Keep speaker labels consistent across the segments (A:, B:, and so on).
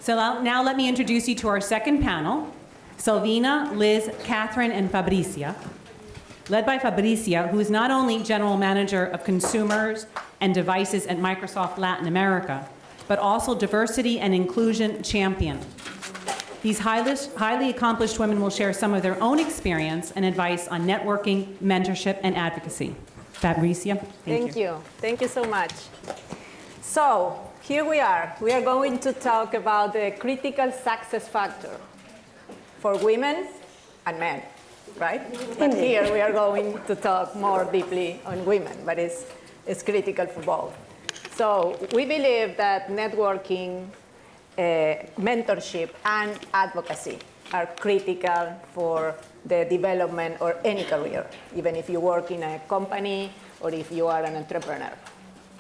A: So now let me introduce you to our second panel, Silvina, Liz, Kathryn, and Fabricia. Led by Fabricia, who is not only General Manager of Consumers and Devices at Microsoft Latin America, but also Diversity and Inclusion Champion. These highly accomplished women will share some of their own experience and advice on networking, mentorship, and advocacy. Fabricia, thank you.
B: Thank you so much. So here we are. We are going to talk about the critical success factor for women and men, right? But here we are going to talk more deeply on women, but it's critical for both. So we believe that networking, mentorship, and advocacy are critical for the development or any career, even if you work in a company or if you are an entrepreneur.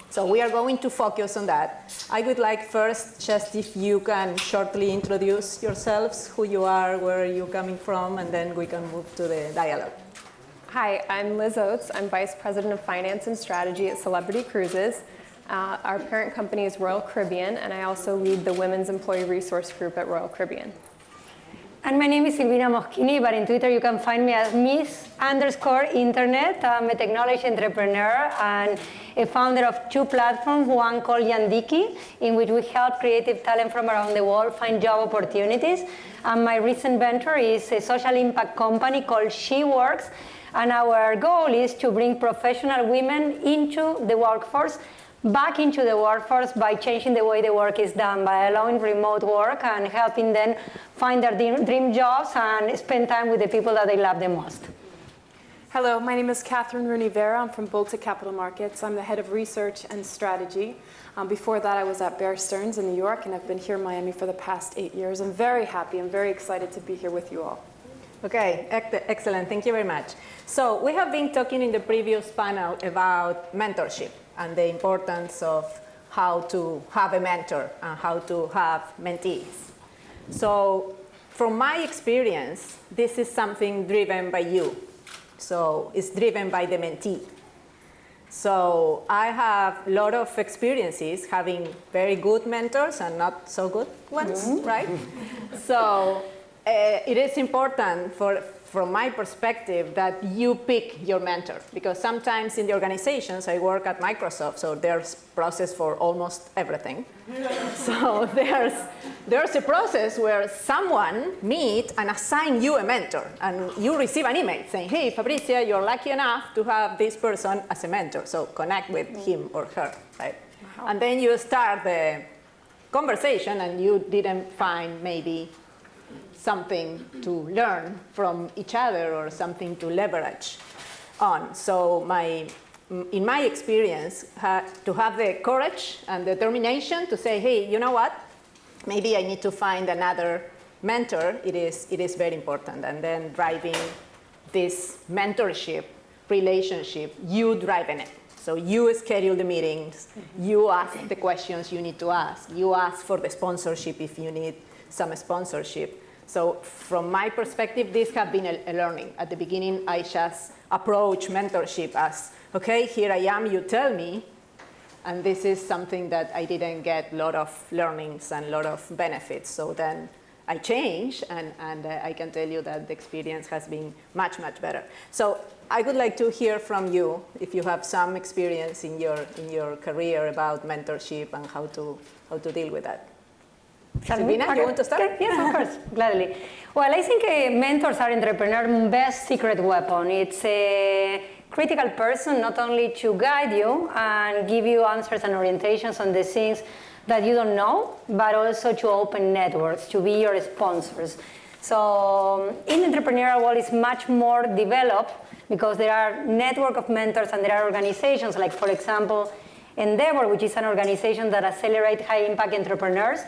B: So we are going to focus on that. I would like first, just if you can shortly introduce yourselves, who you are, where are you coming from, and then we can move to the dialogue.
C: Hi, I'm Liz Oates. I'm Vice President of Finance and Strategy at Celebrity Cruises. Our parent company is Royal Caribbean, and I also lead the Women's Employee Resource Group at Royal Caribbean.
D: And my name is Silvina Moschini, but in Twitter you can find me as Miss_Internet. I'm a technology entrepreneur and a founder of two platforms, one called Yandiki, in which we help creative talent from around the world find job opportunities. And my recent venture is a social impact company called SheWorks, and our goal is to bring professional women into the workforce, back into the workforce by changing the way the work is done, by allowing remote work and helping them find their dream jobs and spend time with the people that they love the most.
E: Hello, my name is Kathryn Rooney Vera. I'm from Bulltick Capital Markets. I'm the head of research and strategy. Before that, I was at Bear Stearns in New York, and I've been here in Miami for the past 8 years. I'm very happy. I'm very excited to be here with you all.
B: Okay, excellent. Thank you very much. So we have been talking in the previous panel about mentorship and the importance of how to have a mentor and how to have mentees. So from my experience, this is something driven by you. So it's driven by the mentee. So I have a lot of experiences having very good mentors and not so good ones, right? So it is important from my perspective that you pick your mentor, because sometimes in the organizations, I work at Microsoft, so there's process for almost everything. So there's a process where someone meet and assign you a mentor, and you receive an email saying, hey, Fabricia, you're lucky enough to have this person as a mentor, so connect with him or her, right? Wow. And then you start the conversation, and you didn't find maybe something to learn from each other or something to leverage on. So in my experience, to have the courage and determination to say, hey, you know what? Maybe I need to find another mentor. It is very important. And then driving this mentorship relationship, you driving it. So you schedule the meetings, you ask the questions you need to ask, you ask for the sponsorship if you need some sponsorship. So from my perspective, this has been a learning. At the beginning, I just approach mentorship as, okay, here I am, you tell me. And this is something that I didn't get a lot of learnings and a lot of benefits. So then I changed, and I can tell you that the experience has been much, much better. So I would like to hear from you if you have some experience in your career about mentorship and how to deal with that. Silvina, you want to start?
D: Yes, of course, gladly. Well, I think mentors are entrepreneurs' best secret weapon. It's a critical person not only to guide you and give you answers and orientations on the things that you don't know, but also to open networks, to be your sponsors. So in the entrepreneurial world, it's much more developed because there are network of mentors and there are organizations like, for example, Endeavor, which is an organization that accelerates high-impact entrepreneurs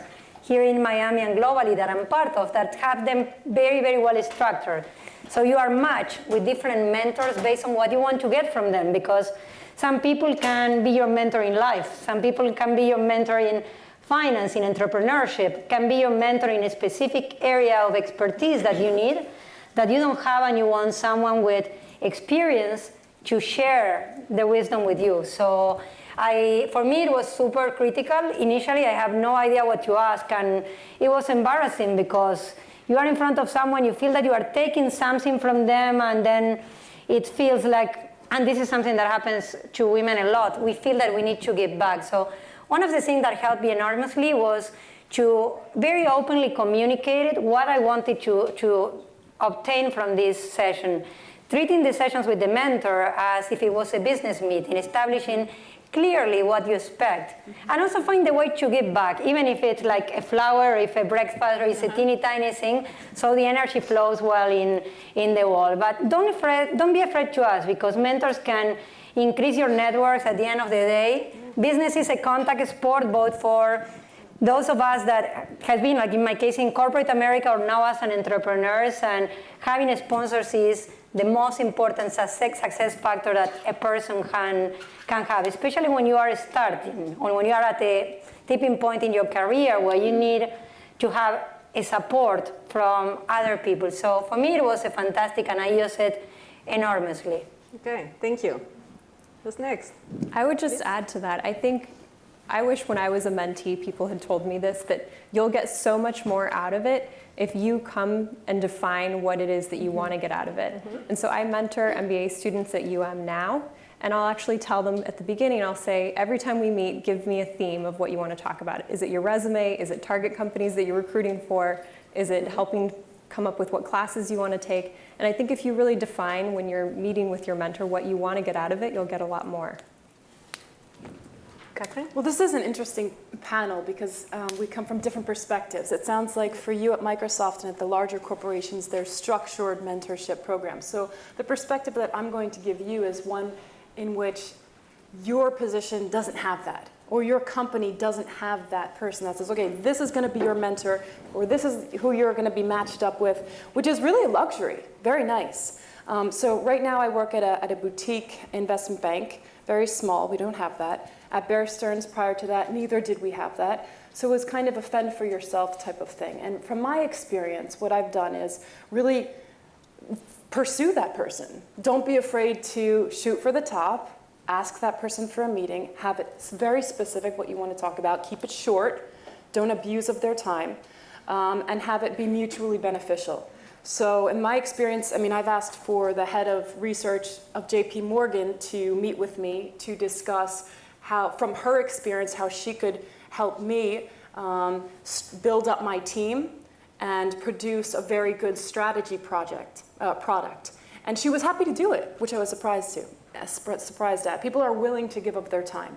D: here in Miami and globally that I'm part of, that have them very, very well structured. So you are matched with different mentors based on what you want to get from them, because some people can be your mentor in life. Some people can be your mentor in finance, in entrepreneurship, can be your mentor in a specific area of expertise that you need, that you don't have, and you want someone with experience to share the wisdom with you. So For me, it was super critical. Initially, I have no idea what to ask, and it was embarrassing because you are in front of someone, you feel that you are taking something from them, and then it feels like, and this is something that happens to women a lot, we feel that we need to give back. So one of the things that helped me enormously was to very openly communicate what I wanted to obtain from this session, treating the sessions with the mentor as if it was a business meeting, establishing clearly what you expect, and also find a way to give back, even if it's like a flower, or if a breakfast, or it's a teeny tiny thing, so the energy flows well in the wall. But don't be afraid to ask, because mentors can increase your networks at the end of the day. Business is a contact sport, both for those of us that have been, like in my case, in corporate America, or now as an entrepreneurs, and having sponsors is the most important success factor that a person can have, especially when you are starting, or when you are at a tipping point in your career where you need to have a support from other people. So for me, it was a fantastic, and I used it enormously.
B: Okay, thank you. Who's next?
C: I would just add to that. I wish when I was a mentee, people had told me this, that you'll get so much more out of it if you come and define what it is that you want to get out of it. And so I mentor MBA students at now, and I'll actually tell them at the beginning, I'll say, every time we meet, give me a theme of what you want to talk about. Is it your resume? Is it target companies that you're recruiting for? Is it helping come up with what classes you want to take? And I think if you really define when you're meeting with your mentor what you want to get out of it, you'll get a lot more.
B: Kathryn?
E: Well, this is an interesting panel because we come from different perspectives. It sounds like for you at Microsoft and at the larger corporations, there's structured mentorship programs. So the perspective that I'm going to give you is one in which your position doesn't have that, or your company doesn't have that person that says, okay, this is going to be your mentor, or this is who you're going to be matched up with, which is really a luxury. Very nice. So right now I work at a boutique investment bank, very small. We don't have that. At Bear Stearns prior to that, neither did we have that. So it was kind of a fend for yourself type of thing. And from my experience, what I've done is really pursue that person. Don't be afraid to shoot for the top, ask that person for a meeting, have it very specific what you want to talk about, keep it short, don't abuse of their time, and have it be mutually beneficial. So in my experience, I mean, I've asked for the head of research of JP Morgan to meet with me to discuss how, from her experience, how she could help me build up my team and produce a very good strategy product. And she was happy to do it, which I was surprised at. People are willing to give up their time.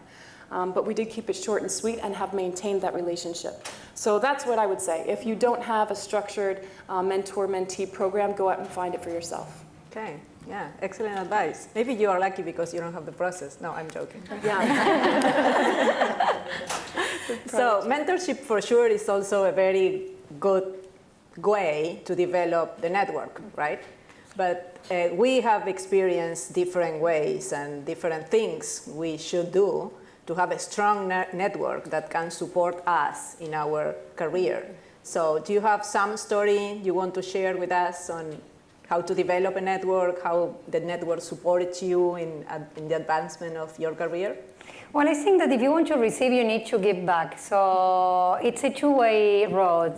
E: But we did keep it short and sweet and have maintained that relationship. So that's what I would say. If you don't have a structured mentor-mentee program, go out and find it for yourself.
B: Okay, yeah, excellent advice. Maybe you are lucky because you don't have the process. No, I'm joking.
E: Yeah.
B: So mentorship for sure is also a very good way to develop the network, right? But we have experienced different ways and different things we should do to have a strong network that can support us in our career. So do you have some story you want to share with us on how to develop a network, how the network supported you in the advancement of your career?
D: Well, I think that if you want to receive, you need to give back. So it's a two-way road.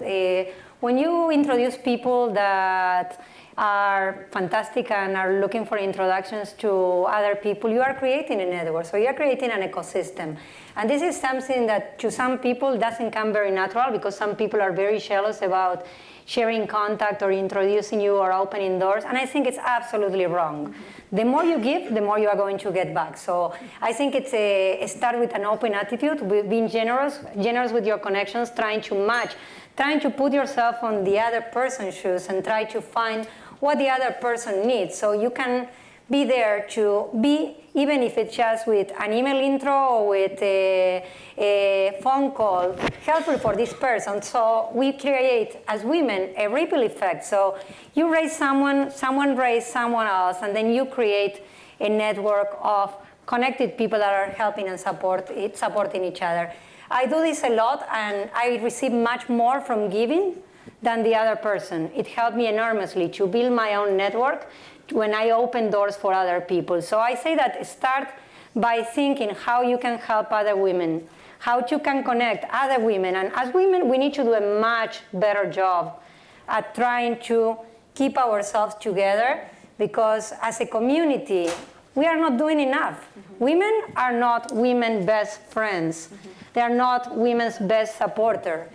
D: When you introduce people that are fantastic and are looking for introductions to other people, you are creating a network. So you're creating an ecosystem. And this is something that to some people doesn't come very natural because some people are very jealous about sharing contact or introducing you or opening doors. And I think it's absolutely wrong. Mm-hmm. The more you give, the more you are going to get back. So I think it's a start with an open attitude, with being generous with your connections, trying to match, trying to put yourself on the other person's shoes and try to find what the other person needs. So you can be there to be, even if it's just with an email intro or with a phone call, helpful for this person. So we create, as women, a ripple effect. So you raise someone raise someone else, and then you create a network of connected people that are helping and supporting each other. I do this a lot, and I receive much more from giving than the other person. It helped me enormously to build my own network when I open doors for other people. So I say that start by thinking how you can help other women, how you can connect other women. And as women, we need to do a much better job at trying to keep ourselves together, because as a community, we are not doing enough. Women are not women's best friends. They are not women's best supporter.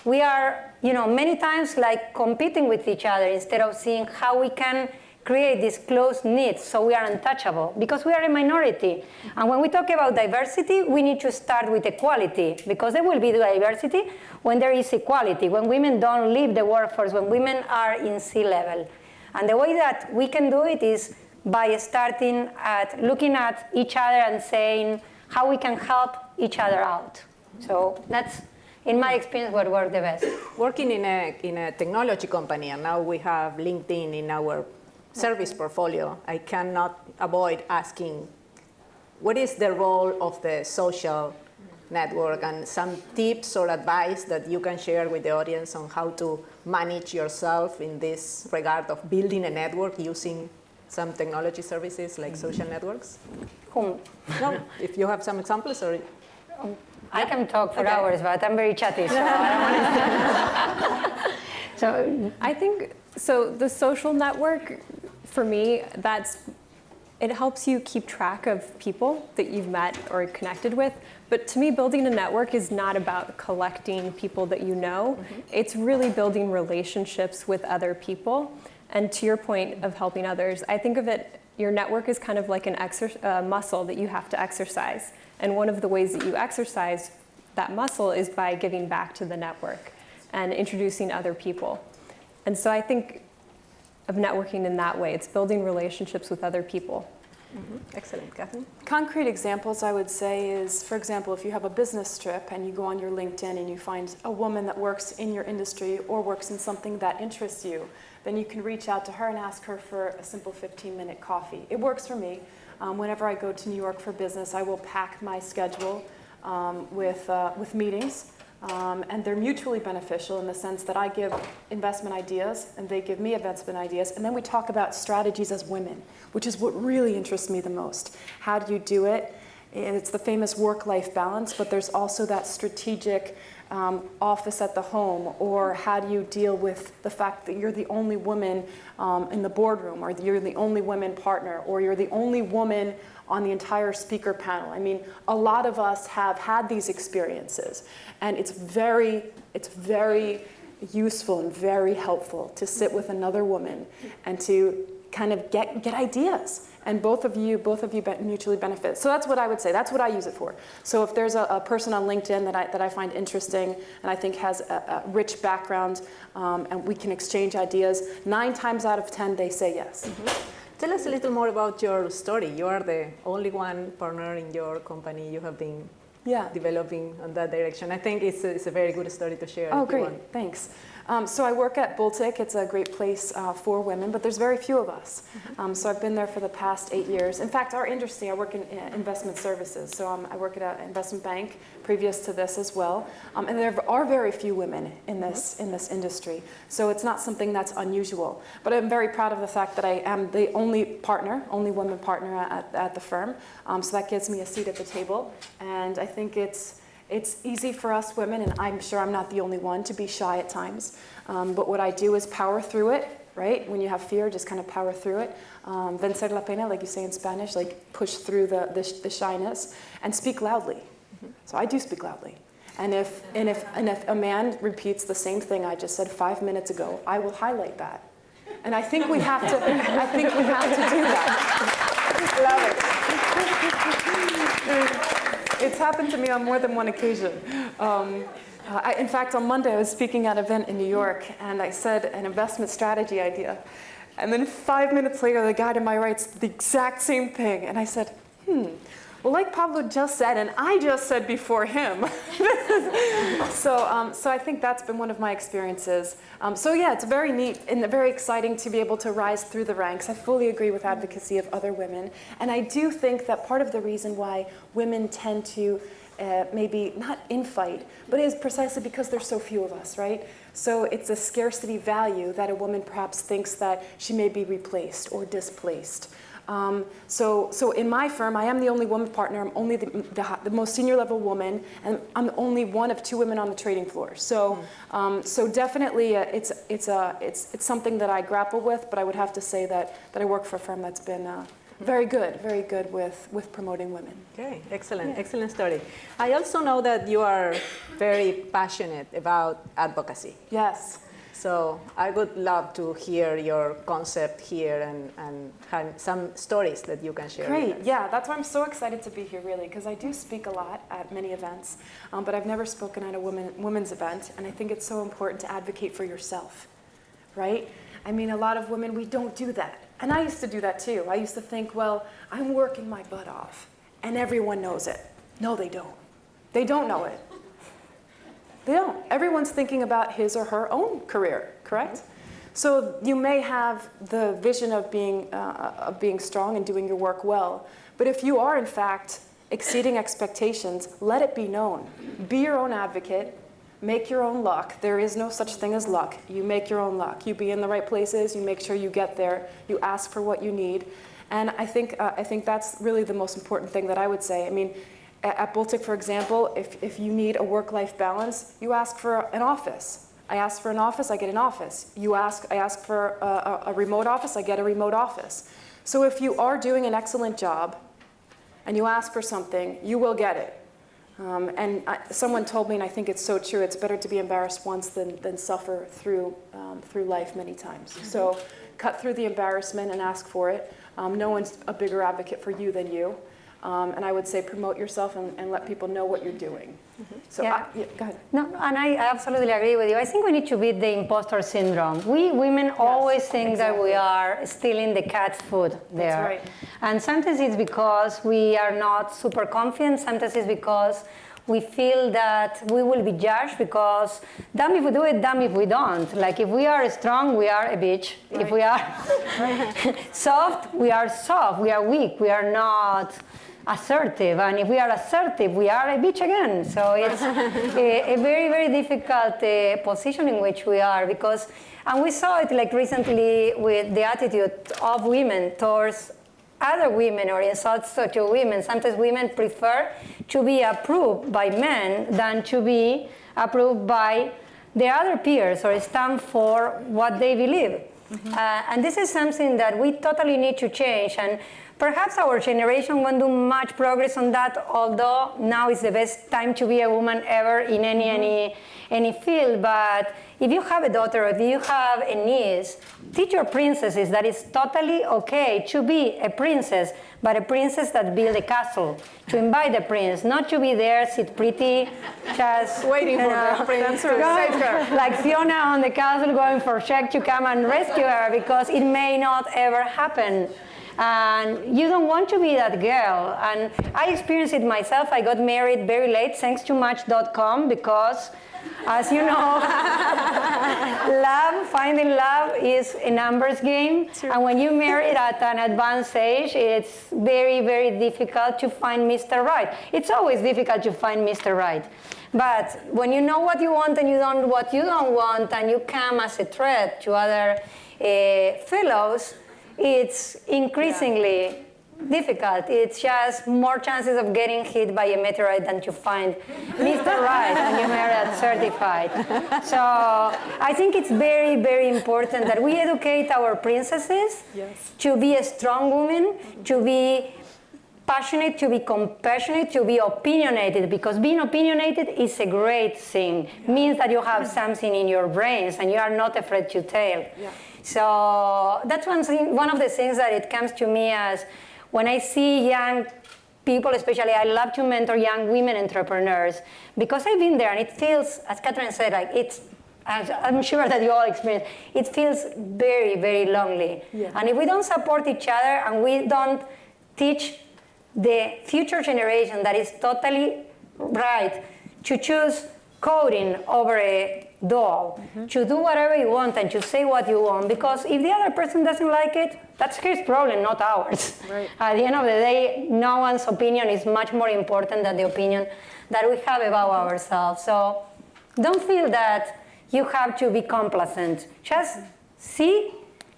D: We are, many times like competing with each other instead of seeing how we can create this close knit so we are untouchable, because we are a minority. And when we talk about diversity, we need to start with equality, because there will be diversity when there is equality, when women don't leave the workforce, when women are in C-level. And the way that we can do it is by starting at looking at each other and saying how we can help each other out. So that's, in my experience, what worked the best.
B: Working in a technology company, and now we have LinkedIn in our service portfolio, I cannot avoid asking, what is the role of the social network, and some tips or advice that you can share with the audience on how to manage yourself in this regard of building a network using some technology services like social networks?
D: Whom?
B: No, if you have some examples, or
D: I can talk for hours, but I'm very chatty, so I don't want to. So
C: I think, so the social network, for me, it helps you keep track of people that you've met or connected with. But to me, building a network is not about collecting people that you know. It's really building relationships with other people. And to your point of helping others, I think of it, your network is kind of like an muscle that you have to exercise. And one of the ways that you exercise that muscle is by giving back to the network and introducing other people. And so I think of networking in that way. It's building relationships with other people.
B: Excellent, Kathryn.
E: Concrete examples I would say is, for example, if you have a business trip and you go on your LinkedIn and you find a woman that works in your industry or works in something that interests you, then you can reach out to her and ask her for a simple 15-minute coffee. It works for me. Whenever I go to New York for business, I will pack my schedule with meetings. And they're mutually beneficial in the sense that I give investment ideas and they give me investment ideas, and then we talk about strategies as women, which is what really interests me the most. How do you do it? It's the famous work-life balance, but there's also that strategic office at the home, or how do you deal with the fact that you're the only woman in the boardroom, or you're the only woman partner, or you're the only woman on the entire speaker panel. I mean, a lot of us have had these experiences, and it's very useful and very helpful to sit with another woman and to kind of get ideas. And both of you mutually benefit. So that's what I would say. That's what I use it for. So if there's a person on LinkedIn that I find interesting and I think has a rich background, and we can exchange ideas, 9 times out of 10 they say yes.
B: Tell us a little more about your story. You are the only one partner in your company. You have been developing on that direction. I think it's a very good story to share.
E: Oh, great. Thanks. So I work at Bulltick. It's a great place for women, but there's very few of us. So I've been there for the past 8 years. In fact, our industry, I work in investment services. So I work at an investment bank previous to this as well. And there are very few women in this industry. So it's not something that's unusual. But I'm very proud of the fact that I am the only woman partner at the firm. So that gives me a seat at the table. And I think it's easy for us women, and I'm sure I'm not the only one, to be shy at times. But what I do is power through it, right? When you have fear, just kind of power through it. Vencer la pena, like you say in Spanish, like push through the shyness and speak loudly. So I do speak loudly. And if a man repeats the same thing I just said 5 minutes ago, I will highlight that. And I think we have to do that. Love it. It's happened to me on more than one occasion. In fact, on Monday, I was speaking at an event in New York, and I said an investment strategy idea. And then 5 minutes later, the guy to my right said the exact same thing. And I said, well, like Pablo just said, and I just said before him. So I think that's been one of my experiences. So yeah, it's very neat and very exciting to be able to rise through the ranks. I fully agree with advocacy of other women. And I do think that part of the reason why women tend to maybe not infight, but it is precisely because there's so few of us, right? So it's a scarcity value that a woman perhaps thinks that she may be replaced or displaced. So in my firm, I am the only woman partner. I'm only the most senior level woman, and I'm the only one of 2 women on the trading floor. So so definitely it's something that I grapple with. But I would have to say that I work for a firm that's been very good with promoting women.
B: Okay, excellent, excellent story. I also know that you are very passionate about advocacy.
E: Yes.
B: So I would love to hear your concept here and have some stories that you can share.
E: Great,
B: with us.
E: yeah, that's why I'm so excited to be here, really, because I do speak a lot at many events, but I've never spoken at a women's event, and I think it's so important to advocate for yourself, right? I mean, a lot of women, we don't do that. And I used to do that too. I used to think, well, I'm working my butt off, and everyone knows it. No, they don't. They don't know it. They don't. Everyone's thinking about his or her own career, correct? Mm-hmm. So you may have the vision of being strong and doing your work well, but if you are in fact exceeding expectations, let it be known. Be your own advocate. Make your own luck. There is no such thing as luck. You make your own luck. You be in the right places. You make sure you get there. You ask for what you need, and I think that's really the most important thing that I would say. I mean, at Bulltick, for example, if you need a work-life balance, you ask for an office. I ask for an office, I get an office. I ask for a remote office, I get a remote office. So if you are doing an excellent job and you ask for something, you will get it. Someone told me, and I think it's so true, it's better to be embarrassed once than suffer through life many times. Mm-hmm. So cut through the embarrassment and ask for it. No one's a bigger advocate for you than you. And I would say promote yourself and let people know what you're doing. Mm-hmm. So
D: yeah.
E: Go ahead.
D: No, and I absolutely agree with you. I think we need to beat the imposter syndrome. We women always think that we are stealing the cat's food there.
E: That's right.
D: And sometimes it's because we are not super confident. Sometimes it's because we feel that we will be judged because damn if we do it, damn if we don't. Like if we are strong, we are a bitch. Right. If we are soft, we are soft. We are weak. We are not assertive, and if we are assertive, we are a bitch again. So it's a very, very difficult position in which we are and we saw it like recently with the attitude of women towards other women or insults to women. Sometimes women prefer to be approved by men than to be approved by their other peers or stand for what they believe. Mm-hmm. And this is something that we totally need to change. And perhaps our generation won't do much progress on that, although now is the best time to be a woman ever in any field. But if you have a daughter, or if you have a niece, teach your princesses that it's totally okay to be a princess, but a princess that build a castle, to invite the prince, not to be there, sit pretty, just
B: waiting for the prince to save her.
D: Like Fiona on the castle going for Shrek to come and rescue her, because it may not ever happen. And you don't want to be that girl. And I experienced it myself. I got married very late, thanks to Match.com, because, as you know, finding love is a numbers game. True. And when you marry at an advanced age, it's very, very difficult to find Mr. Right. It's always difficult to find Mr. Right. But when you know what you want and you don't what you don't want, and you come as a threat to other fellows, it's increasingly difficult. It's just more chances of getting hit by a meteorite than to find Mr. Right when you marry at 35. So I think it's very, very important that we educate our princesses to be a strong woman, to be passionate, to be compassionate, to be opinionated, because being opinionated is a great thing. It means that you have something in your brains and you are not afraid to tell. Yeah. So that's one of the things that it comes to me as when I see young people, especially I love to mentor young women entrepreneurs, because I've been there and it feels, as Kathryn said, like I'm sure that you all experience, it feels very, very lonely. Yeah. And if we don't support each other and we don't teach the future generation that is totally right to choose coding over a doll, to do whatever you want and to say what you want, because if the other person doesn't like it, that's his problem, not ours. Right. At the end of the day, no one's opinion is much more important than the opinion that we have about ourselves. So don't feel that you have to be complacent. Just see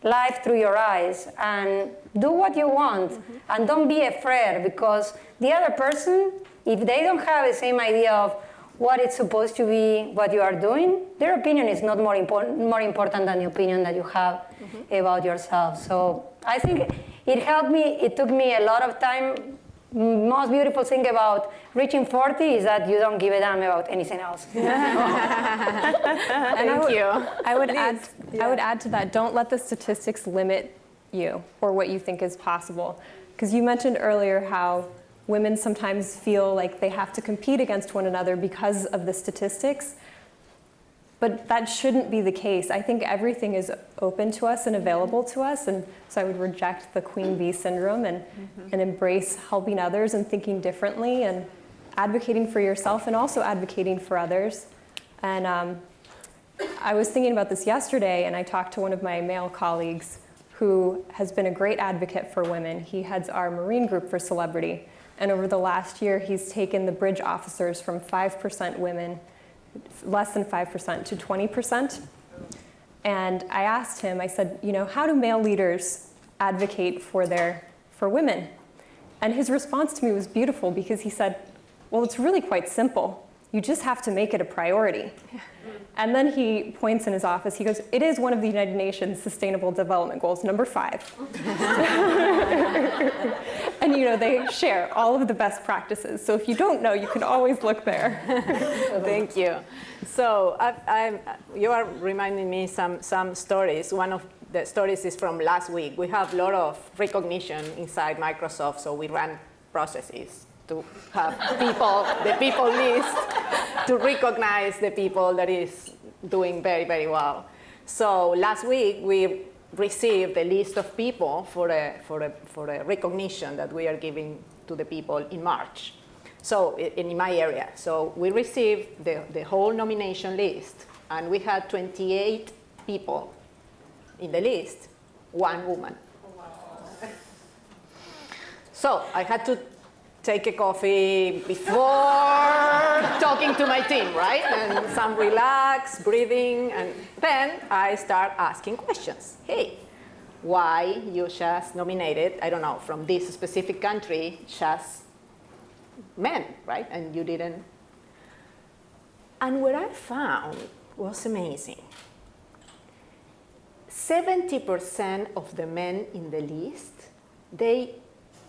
D: life through your eyes and do what you want. And don't be afraid, because the other person, if they don't have the same idea of what it's supposed to be, what you are doing, their opinion is not more important than the opinion that you have about yourself. So I think it helped me. It took me a lot of time. Most beautiful thing about reaching 40 is that you don't give a damn about anything else.
C: Thank you. I would add to that, don't let the statistics limit you or what you think is possible. Because you mentioned earlier how women sometimes feel like they have to compete against one another because of the statistics. But that shouldn't be the case. I think everything is open to us and available to us. And so I would reject the queen bee syndrome and embrace helping others and thinking differently and advocating for yourself and also advocating for others. And I was thinking about this yesterday, and I talked to one of my male colleagues who has been a great advocate for women. He heads our Marine group for celebrity. And over the last year, he's taken the bridge officers from 5% women, less than 5%, to 20%. And I asked him, I said, how do male leaders advocate for women? And his response to me was beautiful, because he said, well, it's really quite simple. You just have to make it a priority. And then he points in his office, he goes, it is one of the United Nations Sustainable Development Goals, number 5. And they share all of the best practices. So if you don't know, you can always look there.
B: Thank you. So you are reminding me some stories. One of the stories is from last week. We have a lot of recognition inside Microsoft, so we ran processes to have the people list to recognize the people that is doing very, very well. So last week we received a list of people for a recognition that we are giving to the people in March. So in my area, so we received the whole nomination list, and we had 28 people in the list, 1 woman. So I had to take a coffee before talking to my team, right? And some relax, breathing, and then I start asking questions. Hey, why you just nominated, I don't know, from this specific country, just men, right? And you didn't. And what I found was amazing. 70% of the men in the list, they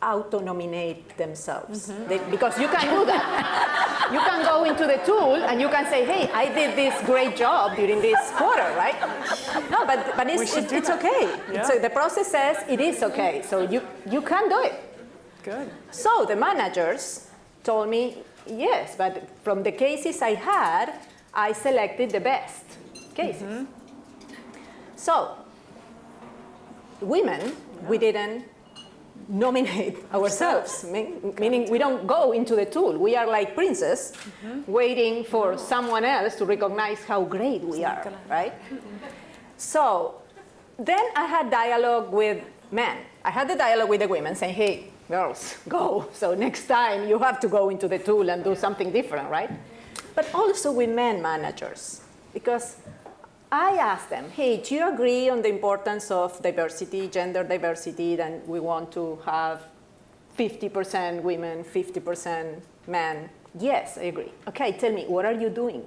B: auto-nominate themselves. Because you can do that. You can go into the tool and you can say, hey, I did this great job during this quarter, right? No, but it's okay. Yeah. So the process says it is okay. So you can do it.
E: Good.
B: So the managers told me, yes, but from the cases I had, I selected the best cases. So women, we didn't nominate ourselves, meaning we don't go into the tool. We are like princes waiting for someone else to recognize how great we are, right? So then I had dialogue with men. I had the dialogue with the women saying, hey, girls, go. So next time you have to go into the tool and do something different, right? But also with men managers, because I asked them, hey, do you agree on the importance of diversity, gender diversity, that we want to have 50% women, 50% men? Yes, I agree. Okay, tell me, what are you doing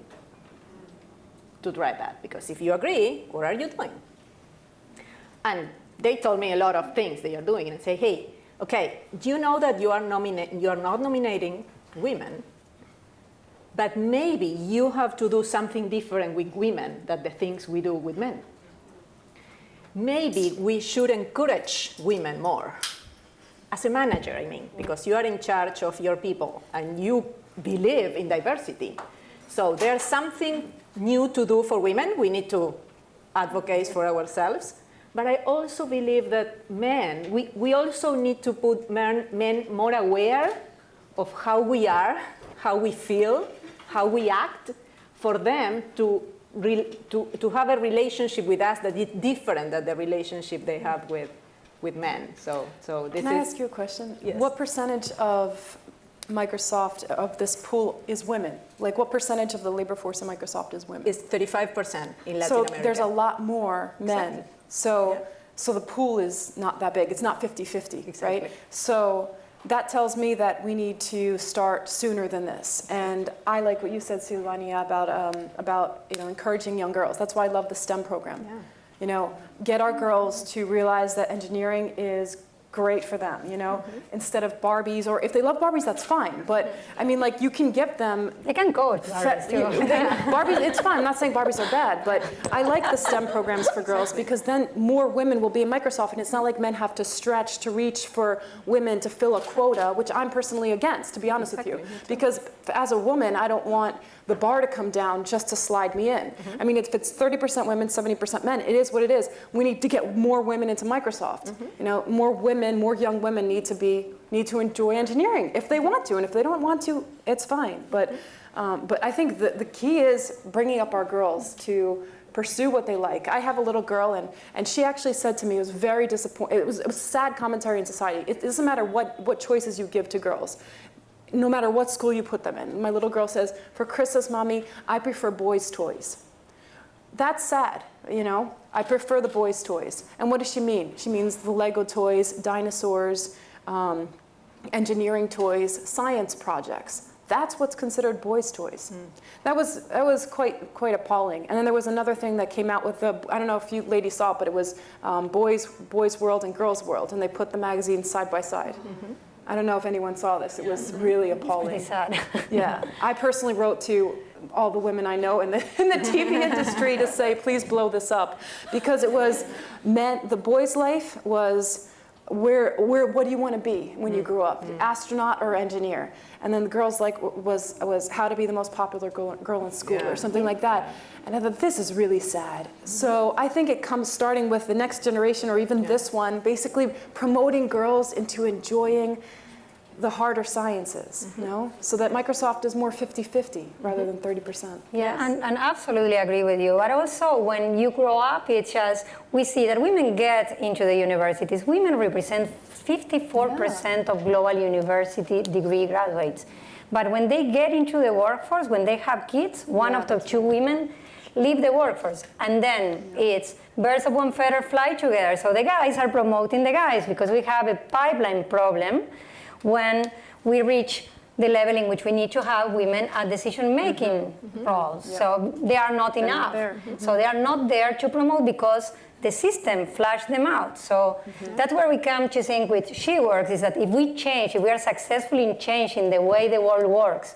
B: to drive that? Because if you agree, what are you doing? And they told me a lot of things they are doing, and say, hey, okay, do you know that you are not nominating women, but maybe you have to do something different with women than the things we do with men. Maybe we should encourage women more. As a manager, I mean, because you are in charge of your people and you believe in diversity. So there's something new to do for women. We need to advocate for ourselves. But I also believe that men, we also need to put men more aware of how we are, how we feel, how we act, for them to have a relationship with us that is different than the relationship they have with men. So this
E: Can I ask you a question?
B: Yes.
E: What percentage of Microsoft, of this pool, is women? Like, what percentage of the labor force in Microsoft is women?
B: It's 35% in Latin America.
E: So there's a lot more men.
B: Exactly.
E: So So the pool is not that big. It's not 50-50,
B: Exactly.
E: right? So that tells me that we need to start sooner than this. And I like what you said, Silvina, about encouraging young girls. That's why I love the STEM program.
B: Yeah.
E: Get our girls to realize that engineering is great for them, instead of Barbies, or if they love Barbies, that's fine. But I mean, like, you can give them.
D: They can code Barbies too.
E: Barbies, it's fine. I'm not saying Barbies are bad, but I like the STEM programs for girls because then more women will be in Microsoft, and it's not like men have to stretch to reach for women to fill a quota, which I'm personally against, to be honest with you. Because as a woman, I don't want the bar to come down just to slide me in. I mean, if it's 30% women, 70% men, it is what it is. We need to get more women into Microsoft. More women, more young women need to enjoy engineering if they want to, and if they don't want to, it's fine. But I think the key is bringing up our girls to pursue what they like. I have a little girl, and she actually said to me, it was very disappointing. It was sad commentary in society. It doesn't matter what choices you give to girls, no matter what school you put them in. My little girl says, for Christmas, Mommy, I prefer boys' toys. That's sad, I prefer the boys' toys. And what does she mean? She means the Lego toys, dinosaurs, engineering toys, science projects. That's what's considered boys' toys. That was quite appalling. And then there was another thing that came out with I don't know if you ladies saw it, but it was Boys' World and Girls' World, and they put the magazines side by side. I don't know if anyone saw this. It was really appalling.
D: It's pretty sad.
E: Yeah, I personally wrote to all the women I know in the TV industry to say, please blow this up, because it was meant, the boys' life was what do you want to be when you grow up, astronaut or engineer? And then the girls' like was how to be the most popular girl in school or something like that. And I thought, this is really sad. So I think it comes starting with the next generation, or even this one, basically promoting girls into enjoying the harder sciences, so that Microsoft is more 50-50 rather than 30%.
D: Yeah, and absolutely agree with you. But also, when you grow up, it's just, we see that women get into the universities. Women represent 54% of global university degree graduates. But when they get into the workforce, when they have kids, one out of two women leave the workforce. And then it's birds of one feather fly together. So the guys are promoting the guys because we have a pipeline problem when we reach the level in which we need to have women at decision-making roles. So they are not enough. So they are not there to promote because the system flushed them out. So that's where we come to think with SheWorks, is that if we are successful in changing the way the world works,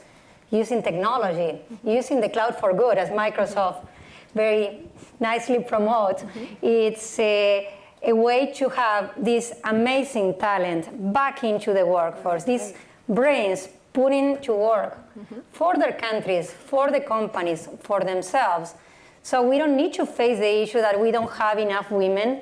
D: using technology, using the cloud for good, as Microsoft very nicely promotes, it's a way to have this amazing talent back into the workforce, these brains putting to work for their countries, for the companies, for themselves. So we don't need to face the issue that we don't have enough women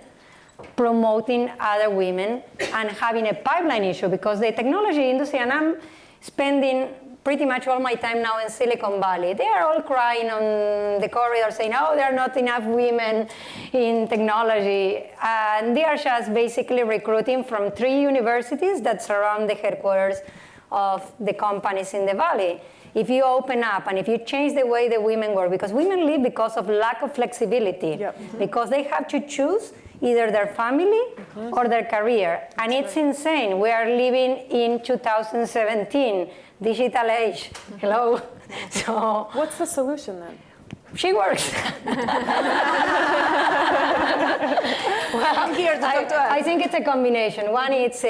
D: promoting other women and having a pipeline issue, because the technology industry, and I'm spending pretty much all my time now in Silicon Valley, they are all crying on the corridor saying, oh, there are not enough women in technology. And they are just basically recruiting from 3 universities that surround the headquarters of the companies in the Valley. If you open up and if you change the way the women work, because women leave because of lack of flexibility, because they have to choose either their family or their career. And it's insane. We are living in 2017, digital age. Hello. So
E: what's the solution then?
D: SheWorks. Well,
B: I'm here to talk to us.
D: I think it's a combination. One, it's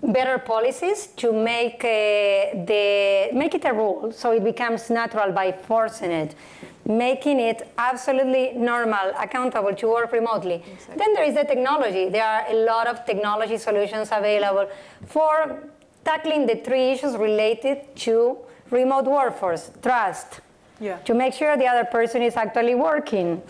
D: better policies to make it a rule, so it becomes natural by forcing it, making it absolutely normal, accountable to work remotely. Exactly. Then there is the technology. There are a lot of technology solutions available for tackling the 3 issues related to remote workforce. Trust, to make sure the other person is actually working.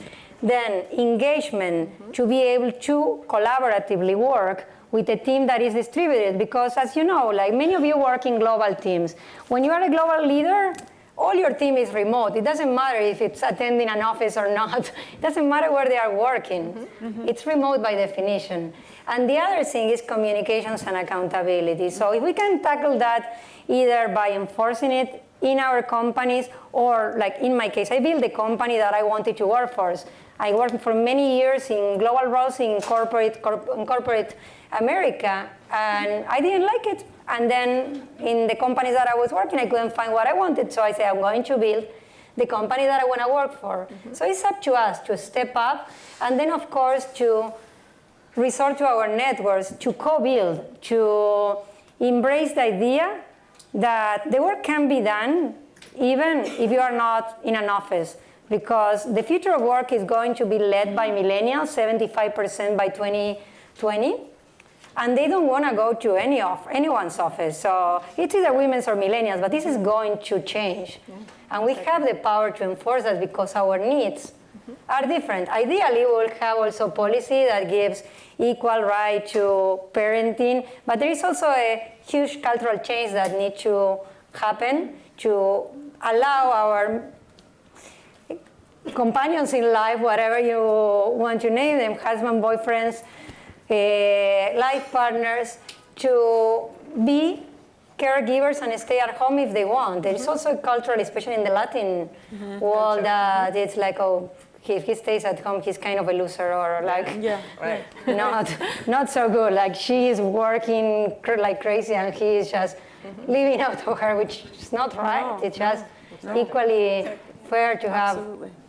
D: Then engagement, to be able to collaboratively work with a team that is distributed, because as you know, like many of you work in global teams. When you are a global leader, all your team is remote. It doesn't matter if it's attending an office or not. It doesn't matter where they are working. It's remote by definition. And the other thing is communications and accountability. So if we can tackle that either by enforcing it in our companies, or like in my case, I built the company that I wanted to work for. I worked for many years in global roles in corporate America, and I didn't like it. And then in the companies that I was working, I couldn't find what I wanted. So I said, I'm going to build the company that I want to work for. So it's up to us to step up, and then of course to resort to our networks, to co-build, to embrace the idea that the work can be done even if you are not in an office, because the future of work is going to be led by millennials, 75% by 2020, and they don't want to go to anyone's office. So it's either women's or millennials, but this is going to change. And we have the power to enforce that because our needs are different. Ideally, we will have also policy that gives equal right to parenting, but there is also a huge cultural change that needs to happen to allow our companions in life, whatever you want to name them, husband, boyfriends, life partners, to be caregivers and stay at home if they want. There is also a cultural, especially in the Latin world, that it's like, oh, if he stays at home, he's kind of a loser, or like not so good. Like she is working like crazy and he is just living out of her, which is not right. It's just equally fair to have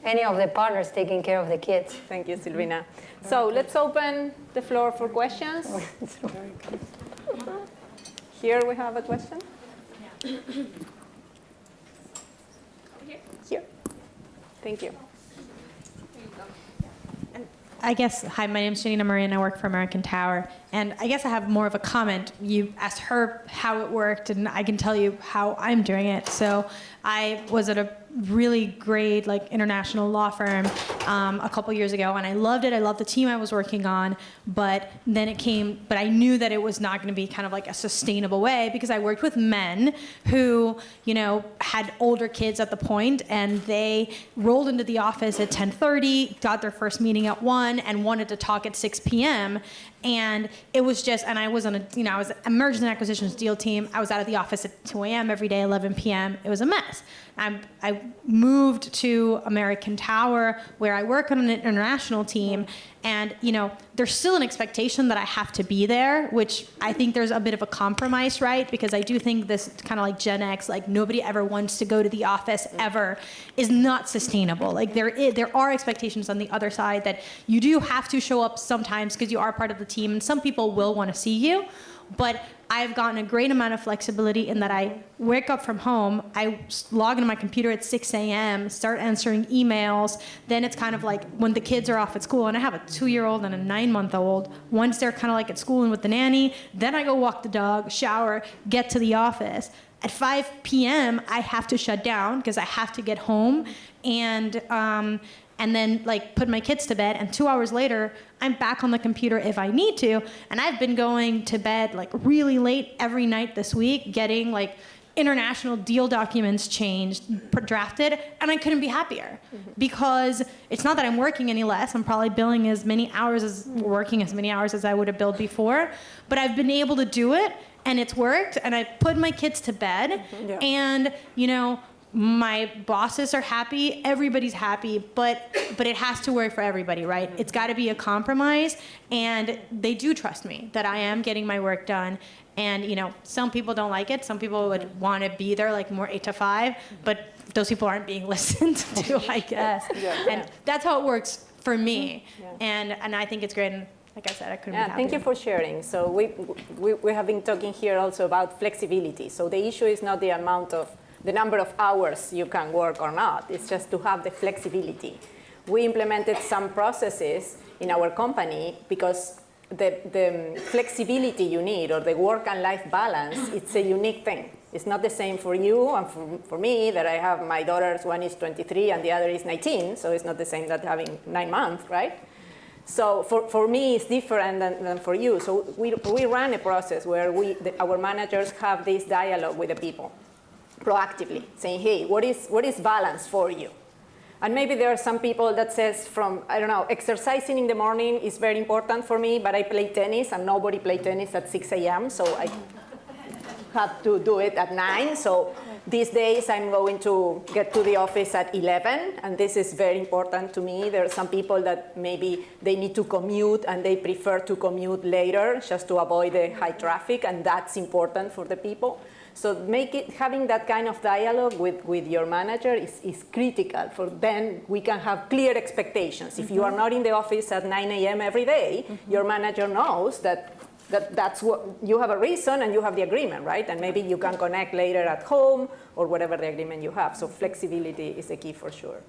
D: any of the partners taking care of the kids.
B: Thank you, Silvina. So let's open the floor for questions. Here we have a question. Here. Thank you.
F: I guess, hi, my name is Janina Marie and I work for American Tower. And I guess I have more of a comment. You asked her how it worked, and I can tell you how I'm doing it. So I was at a really great international law firm a couple years ago, and I loved it. I loved the team I was working on, but then but I knew that it was not going to be kind of like a sustainable way, because I worked with men who, had older kids at the point, and they rolled into the office at 10:30, got their first meeting at 1, and wanted to talk at 6 p.m. And it was just, and I was on I was a mergers and acquisitions deal team. I was out of the office at 2 a.m. every day, 11 p.m. It was a mess. I moved to American Tower, where I work on an international team, and there's still an expectation that I have to be there, which I think there's a bit of a compromise, right? Because I do think this kind of like Gen X, nobody ever wants to go to the office ever, is not sustainable. There are expectations on the other side that you do have to show up sometimes because you are part of the team, and some people will want to see you. But I've gotten a great amount of flexibility in that I wake up from home, I log into my computer at 6 a.m., start answering emails. Then it's kind of like when the kids are off at school, and I have a 2-year-old and a 9-month-old. Once they're kind of like at school and with the nanny, then I go walk the dog, shower, get to the office. At 5 p.m., I have to shut down because I have to get home and then put my kids to bed, and 2 hours later, I'm back on the computer if I need to. And I've been going to bed really late every night this week, getting international deal documents changed, drafted, and I couldn't be happier. Because it's not that I'm working any less, I'm probably billing working as many hours as I would have billed before, but I've been able to do it, and it's worked, and I put my kids to bed, and my bosses are happy, everybody's happy, but it has to work for everybody, right? It's got to be a compromise, and they do trust me that I am getting my work done. And some people don't like it. Some people would want to be there more 8 to 5, but those people aren't being listened to, I guess. And that's how it works for me. And I think it's great. And like I said, I couldn't be happier.
B: Thank you for sharing. So we have been talking here also about flexibility. So the issue is not the number of hours you can work or not. It's just to have the flexibility. We implemented some processes in our company because the flexibility you need, or the work and life balance, it's a unique thing. It's not the same for you and for me, that I have my daughters, one is 23 and the other is 19, so it's not the same that having 9 months, right? So for me, it's different than for you. So we run a process where our managers have this dialogue with the people, proactively, saying, hey, what is balance for you? And maybe there are some people that says exercising in the morning is very important for me, but I play tennis and nobody plays tennis at 6 a.m., so I have to do it at 9. So these days I'm going to get to the office at 11, and this is very important to me. There are some people that maybe they need to commute and they prefer to commute later just to avoid the high traffic, and that's important for the people. So having that kind of dialogue with your manager is critical, for then we can have clear expectations. If you are not in the office at 9 a.m. every day, your manager knows that's what you have a reason and you have the agreement, right? And maybe you can connect later at home or whatever the agreement you have. So flexibility is the key for sure.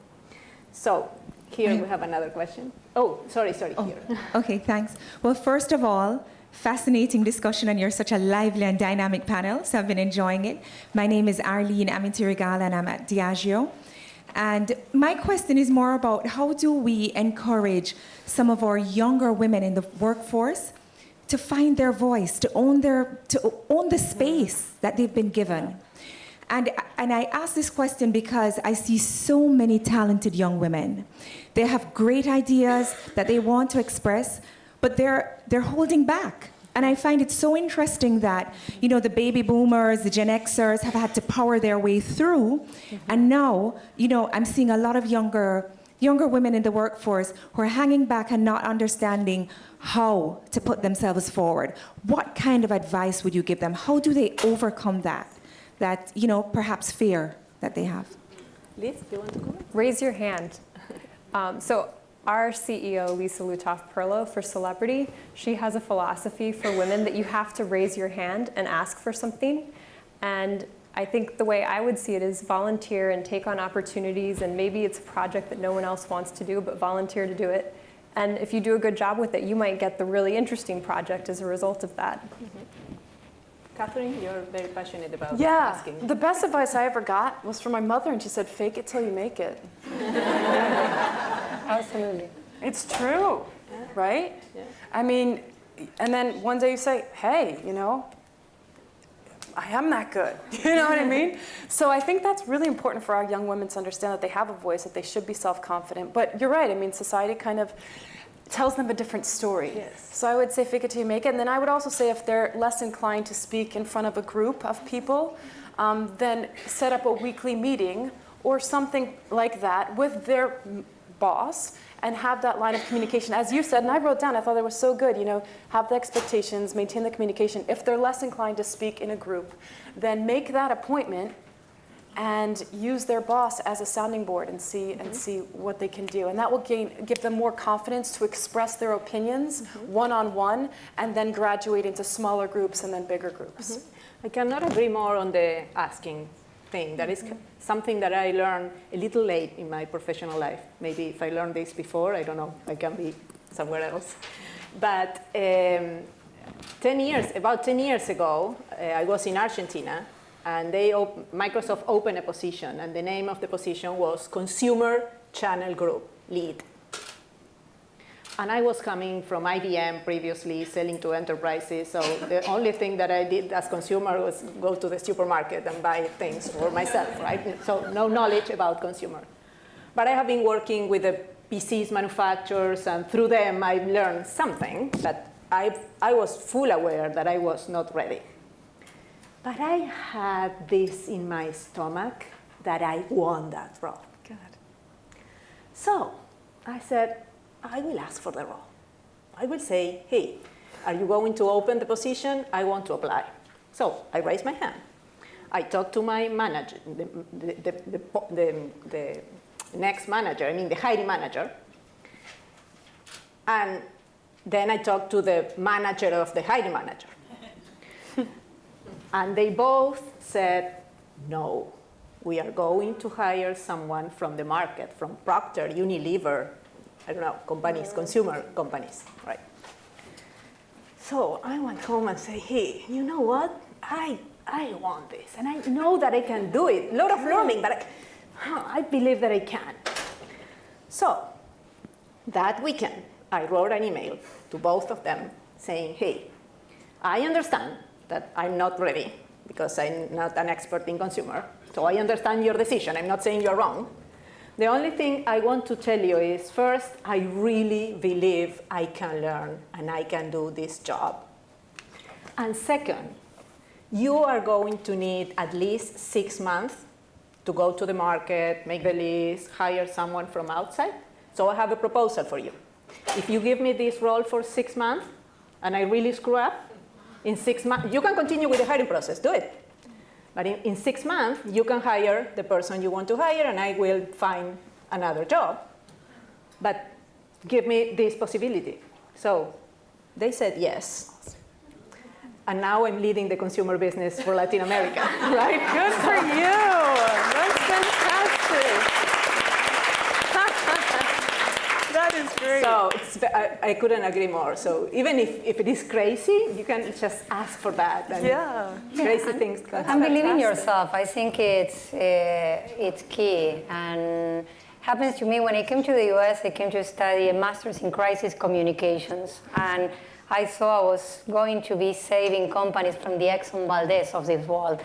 B: So here we have another question. Oh, sorry, here.
G: Okay, thanks. Well, first of all, fascinating discussion, and you're such a lively and dynamic panel, so I've been enjoying it. My name is Arlene Amitirigal, and I'm at Diageo. And my question is more about how do we encourage some of our younger women in the workforce to find their voice, to own the space that they've been given. And I ask this question because I see so many talented young women. They have great ideas that they want to express, but they're holding back. And I find it so interesting that, the baby boomers, the Gen Xers have had to power their way through. And now, I'm seeing a lot of younger women in the workforce who are hanging back and not understanding how to put themselves forward. What kind of advice would you give them? How do they overcome that perhaps fear that they have?
B: Liz, do you want to comment?
C: Raise your hand. So our CEO, Lisa Lutoff-Perlo, for Celebrity, she has a philosophy for women that you have to raise your hand and ask for something. And I think the way I would see it is volunteer and take on opportunities, and maybe it's a project that no one else wants to do, but volunteer to do it. And if you do a good job with it, you might get the really interesting project as a result of that.
B: Kathryn, you're very passionate about asking.
E: The best advice I ever got was from my mother, and she said, fake it till you make it.
D: Absolutely.
E: It's true, right?
B: Yeah.
E: I mean, and then one day you say, hey, I am that good. You know what I mean? So I think that's really important for our young women to understand that they have a voice, that they should be self-confident. But you're right. I mean, society kind of tells them a different story.
B: Yes.
E: So I would say fake it till you make it. And then I would also say if they're less inclined to speak in front of a group of people, then set up a weekly meeting or something like that with their boss and have that line of communication. As you said, and I wrote down, I thought it was so good, have the expectations, maintain the communication. If they're less inclined to speak in a group, then make that appointment and use their boss as a sounding board and see what they can do. And that will give them more confidence to express their opinions one-on-one, and then graduate into smaller groups and then bigger groups.
B: I cannot agree more on the asking thing. That is something that I learned a little late in my professional life. Maybe if I learned this before, I don't know, I can be somewhere else. But about 10 years ago, I was in Argentina, and Microsoft opened a position, and the name of the position was Consumer Channel Group Lead. And I was coming from IBM previously, selling to enterprises, so the only thing that I did as consumer was go to the supermarket and buy things for myself, right? So no knowledge about consumer. But I have been working with the PCs manufacturers, and through them I learned something that I was full aware that I was not ready. But I had this in my stomach that I won that role. Good. So I said, I will ask for the role. I will say, hey, are you going to open the position? I want to apply. So I raised my hand. I talked to my manager, the next manager, the hiring manager. And then I talked to the manager of the hiring manager. And they both said, no, we are going to hire someone from the market, from Procter, Unilever, I don't know, companies, consumer companies, right? So I went home and said, hey, you know what? I want this, and I know that I can do it. A lot of learning, but I believe that I can. So that weekend, I wrote an email to both of them saying, hey, I understand that I'm not ready because I'm not an expert in consumer. So I understand your decision. I'm not saying you're wrong. The only thing I want to tell you is, first, I really believe I can learn and I can do this job. And second, you are going to need at least 6 months to go to the market, make the list, hire someone from outside. So I have a proposal for you. If you give me this role for 6 months and I really screw up, in 6 months, you can continue with the hiring process, do it. But in 6 months, you can hire the person you want to hire and I will find another job. But give me this possibility. So they said yes. And now I'm leading the consumer business for Latin America, right?
E: Good for you. That's fantastic. That is great.
B: So I couldn't agree more. So even if it is crazy, you can just ask for that. And crazy things can happen.
D: And believe in yourself. I think it's key. And happens to me when I came to the US, I came to study a master's in crisis communications. And I saw I was going to be saving companies from the Exxon Valdez of this world.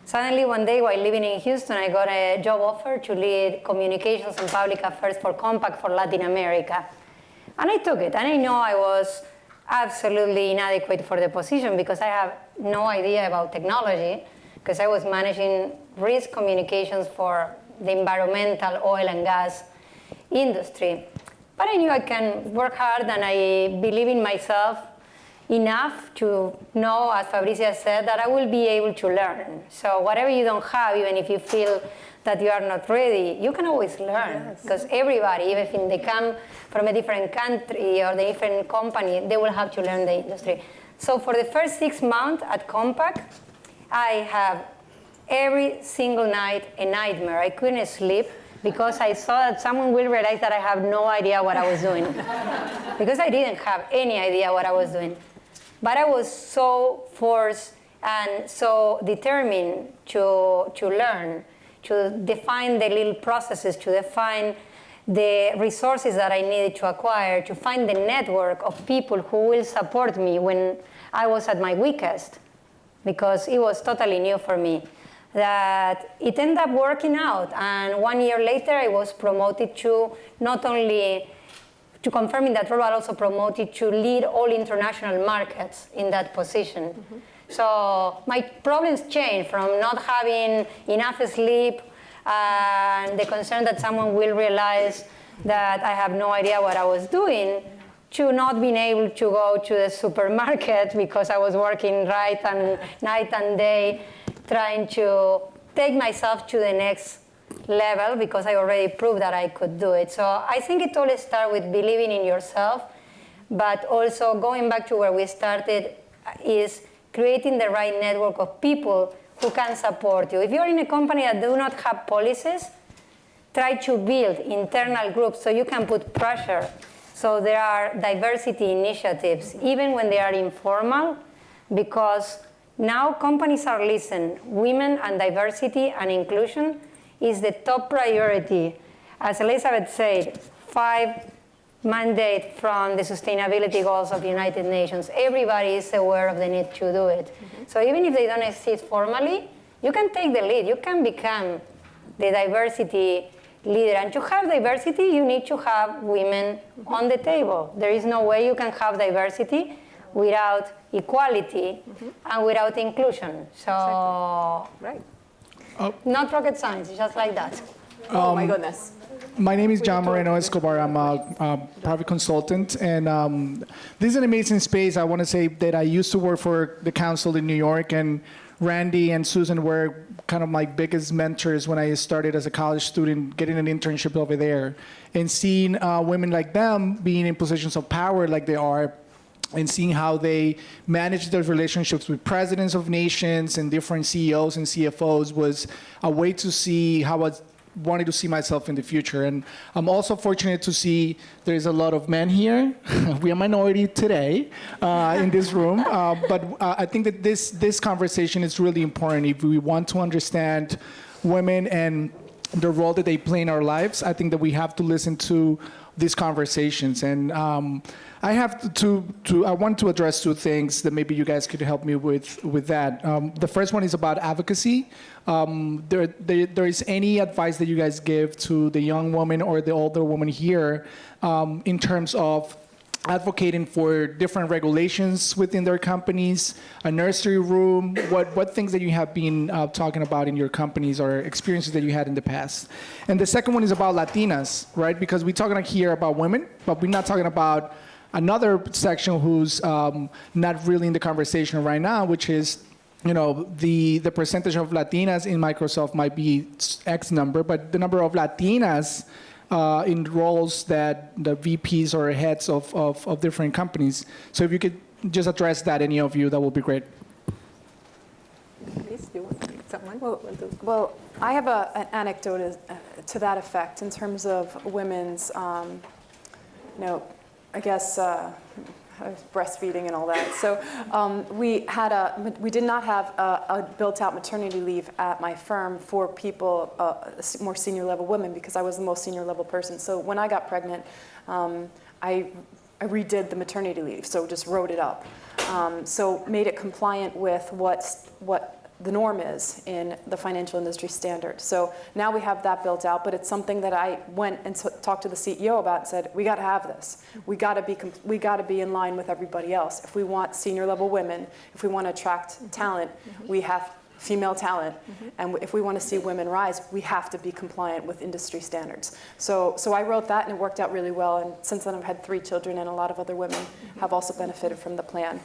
D: Suddenly one day while living in Houston, I got a job offer to lead communications and public affairs for Compact for Latin America. And I took it, and I know I was absolutely inadequate for the position because I have no idea about technology, because I was managing risk communications for the environmental oil and gas industry. But I knew I can work hard, and I believe in myself enough to know, as Fabricia said, that I will be able to learn. So whatever you don't have, even if you feel that you are not ready, you can always learn. Because everybody, even if they come from a different country or a different company, they will have to learn the industry. So for the first 6 months at Compact, I have every single night a nightmare. I couldn't sleep because I saw that someone will realize that I have no idea what I was doing. Because I didn't have any idea what I was doing. But I was so forced and so determined to learn, to define the little processes, to define the resources that I needed to acquire, to find the network of people who will support me when I was at my weakest, because it was totally new for me. That it ended up working out, and 1 year later I was promoted to not only to confirm in that role, but also promoted to lead all international markets in that position. Mm-hmm. So my problems changed from not having enough sleep and the concern that someone will realize that I have no idea what I was doing, to not being able to go to the supermarket because I was working night and day, trying to take myself to the next level because I already proved that I could do it. So I think it all starts with believing in yourself, but also going back to where we started is creating the right network of people who can support you. If you're in a company that do not have policies, try to build internal groups so you can put pressure. So there are diversity initiatives, even when they are informal, because now companies are listening. Women and diversity and inclusion is the top priority. As Elizabeth said, 5 mandate from the sustainability goals of the United Nations. Everybody is aware of the need to do it. Mm-hmm. So even if they don't exist formally, you can take the lead. You can become the diversity leader. And to have diversity, you need to have women on the table. There is no way you can have diversity without equality and without inclusion. So,
B: right.
D: Not rocket science, just like that.
B: Oh my goodness.
H: My name is John Moreno Escobar. I'm a private consultant, and this is an amazing space. I want to say that I used to work for the council in New York, and Randy and Susan were kind of my biggest mentors when I started as a college student, getting an internship over there, and seeing women like them being in positions of power like they are, and seeing how they manage those relationships with presidents of nations and different CEOs and CFOs was a way to see how I wanted to see myself in the future. And I'm also fortunate to see there's a lot of men here. We are a minority today in this room, but I think that this conversation is really important. If we want to understand women and the role that they play in our lives, I think that we have to listen to these conversations. And I have I want to address 2 things that maybe you guys could help me with that. The first one is about advocacy. There is any advice that you guys give to the young woman or the older woman here in terms of advocating for different regulations within their companies, a nursery room, what things that you have been talking about in your companies or experiences that you had in the past. And the second one is about Latinas, right? Because we're talking here about women, but we're not talking about another section who's not really in the conversation right now, which is, you know, the percentage of Latinas in Microsoft might be X number, but the number of Latinas in roles that the VPs or heads of different companies. So if you could just address that, any of you, that would be great.
B: Please, do you want someone?
E: Well, I have an anecdote to that effect in terms of women's, I guess, breastfeeding and all that. So we did not have a built-out maternity leave at my firm for people, more senior level women, because I was the most senior level person. So when I got pregnant, I redid the maternity leave, so just wrote it up. So made it compliant with what the norm is in the financial industry standard. So now we have that built out, but it's something that I went and talked to the CEO about and said, we got to have this. We got to be in line with everybody else. If we want senior level women, if we want to attract talent, we have female talent, and if we want to see women rise, we have to be compliant with industry standards. So I wrote that, and it worked out really well, and since then I've had 3 children, and a lot of other women have also benefited from the plan.